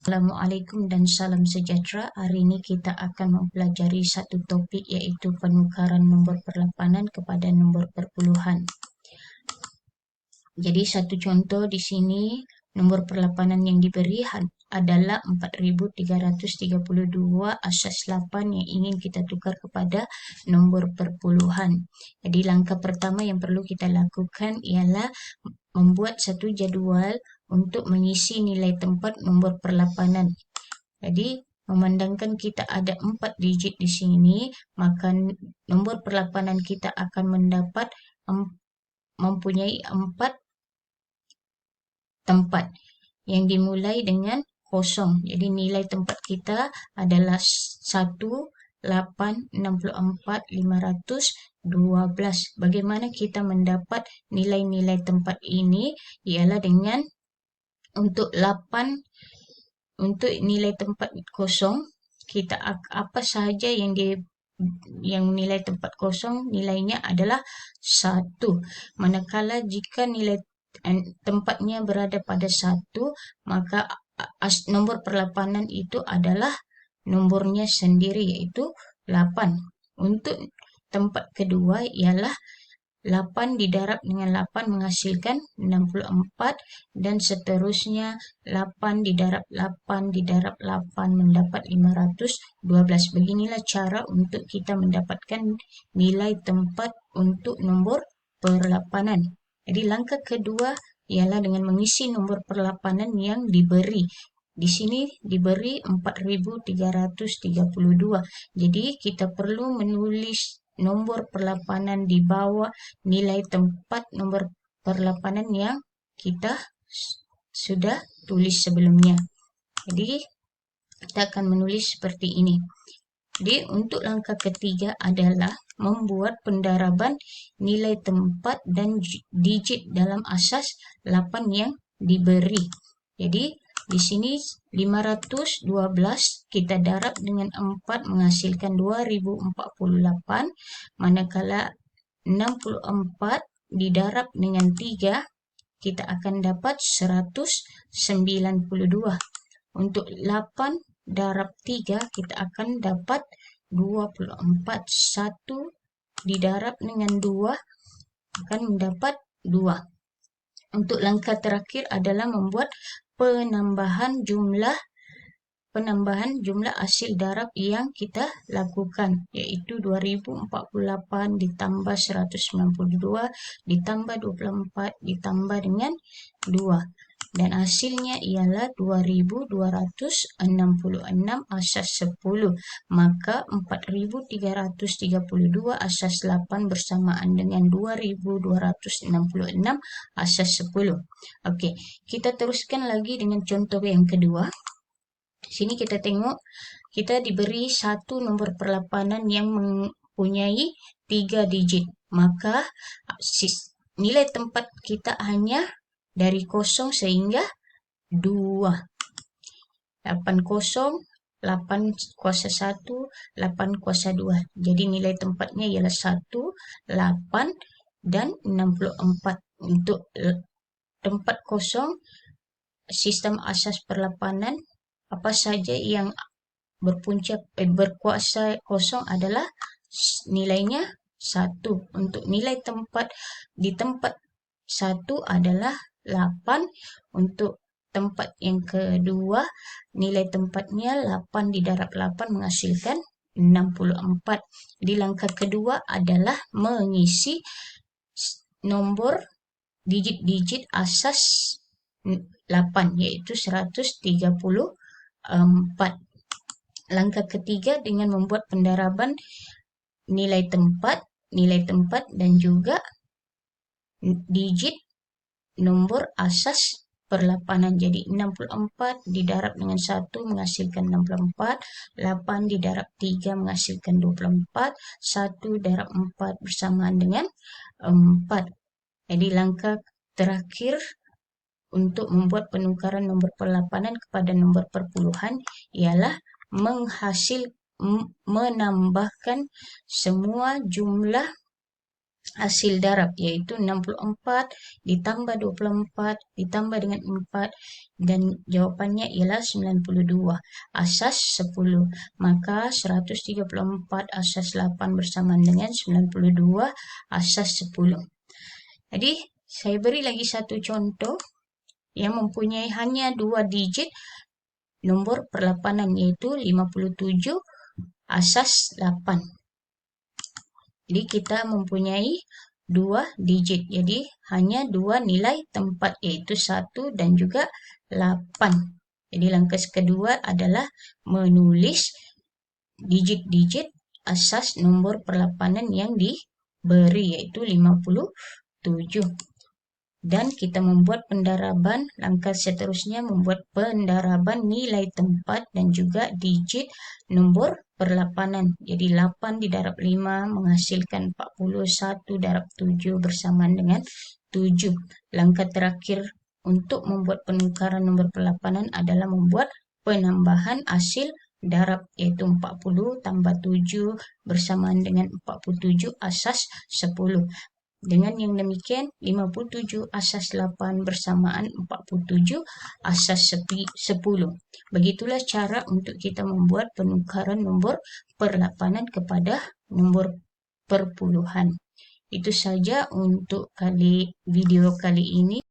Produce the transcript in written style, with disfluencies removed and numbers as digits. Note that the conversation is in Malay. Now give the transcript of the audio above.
Assalamualaikum dan salam sejahtera. Hari ini kita akan mempelajari satu topik iaitu penukaran nombor perlapanan kepada nombor perpuluhan. Jadi satu contoh di sini nombor perlapanan yang diberi adalah 4332 asas 8 yang ingin kita tukar kepada nombor perpuluhan. Jadi langkah pertama yang perlu kita lakukan ialah membuat satu jadual untuk mengisi nilai tempat nombor perlapanan. Jadi memandangkan kita ada 4 digit di sini, maka nombor perlapanan kita akan mempunyai 4 tempat yang dimulai dengan kosong. Jadi nilai tempat kita adalah 1, 8, 64, 512. Bagaimana kita mendapat nilai-nilai tempat ini? Ialah dengan untuk nilai tempat kosong, kita apa sahaja yang nilai tempat kosong nilainya adalah 1. Manakala jika nilai tempatnya berada pada 1, maka nombor perlapanan itu adalah nombornya sendiri, yaitu 8. Untuk tempat kedua ialah 8 didarab dengan 8 menghasilkan 64 dan seterusnya 8 didarab 8 didarab 8 mendapat 512. Beginilah cara untuk kita mendapatkan nilai tempat untuk nombor perlapanan. Jadi langkah kedua ialah dengan mengisi nombor perlapanan yang diberi. Di sini diberi 4332. Jadi kita perlu menulis nombor perlapanan di bawah nilai tempat nombor perlapanan yang kita sudah tulis sebelumnya. Jadi kita akan menulis seperti ini. Jadi untuk langkah ketiga adalah membuat pendaraban nilai tempat dan digit dalam asas 8 yang diberi. Jadi di sini 512 kita darab dengan 4 menghasilkan 2048, manakala 64 didarab dengan 3 kita akan dapat 192. Untuk 8 darab 3 kita akan dapat 24. 1 didarab dengan 2 akan mendapat 2. Untuk langkah terakhir adalah membuat penambahan jumlah hasil darab yang kita lakukan, yaitu 2048 ditambah 192 ditambah 24 ditambah dengan 2. Dan hasilnya ialah 2266 asas 10. Maka 4332 asas 8 bersamaan dengan 2266 asas 10. Okey, kita teruskan lagi dengan contoh yang kedua. Sini kita tengok, kita diberi satu nombor perlapanan yang mempunyai 3 digit. Maka nilai tempat kita hanya dari 0 sehingga 2. 80, 8 kuasa 1, 8 kuasa 2. Jadi nilai tempatnya ialah 1, 8 dan 64. Untuk tempat kosong, sistem asas perlapanan, apa saja yang berkuasa kosong adalah nilainya 1. Untuk nilai tempat di tempat 1 adalah 8. Untuk tempat yang kedua, nilai tempatnya 8 didarab 8 menghasilkan 64. Di langkah kedua adalah mengisi nombor digit-digit asas 8, yaitu 134. Langkah ketiga dengan membuat pendaraban nilai tempat dan juga digit nombor asas perlapanan. Jadi 64 didarab dengan 1 menghasilkan 64, 8 didarab 3 menghasilkan 24, 1 darab 4 bersamaan dengan 4. Jadi langkah terakhir untuk membuat penukaran nombor perlapanan kepada nombor perpuluhan ialah menambahkan semua jumlah hasil darab, yaitu 64 ditambah 24 ditambah dengan 4, dan jawapannya ialah 92 asas 10. Maka 134 asas 8 bersamaan dengan 92 asas 10. Jadi saya beri lagi satu contoh yang mempunyai hanya 2 digit nombor perlapanan, yaitu 57 asas 8. Jadi kita mempunyai 2 digit. Jadi hanya 2 nilai tempat, yaitu 1 dan juga 8. Jadi langkah kedua adalah menulis digit-digit asas nombor perlapanan yang diberi, yaitu 57. Dan kita membuat pendaraban. Langkah seterusnya membuat pendaraban nilai tempat dan juga digit nombor perlapanan. Jadi 8 didarab 5 menghasilkan 41 darab 7 bersamaan dengan 7. Langkah terakhir untuk membuat penukaran nombor perlapanan adalah membuat penambahan hasil darab, yaitu 40 tambah 7 bersamaan dengan 47 asas 10. Dengan yang demikian, 57 asas 8 bersamaan 47 asas 10. Begitulah cara untuk kita membuat penukaran nombor perlapanan kepada nombor perpuluhan. Itu saja untuk video kali ini.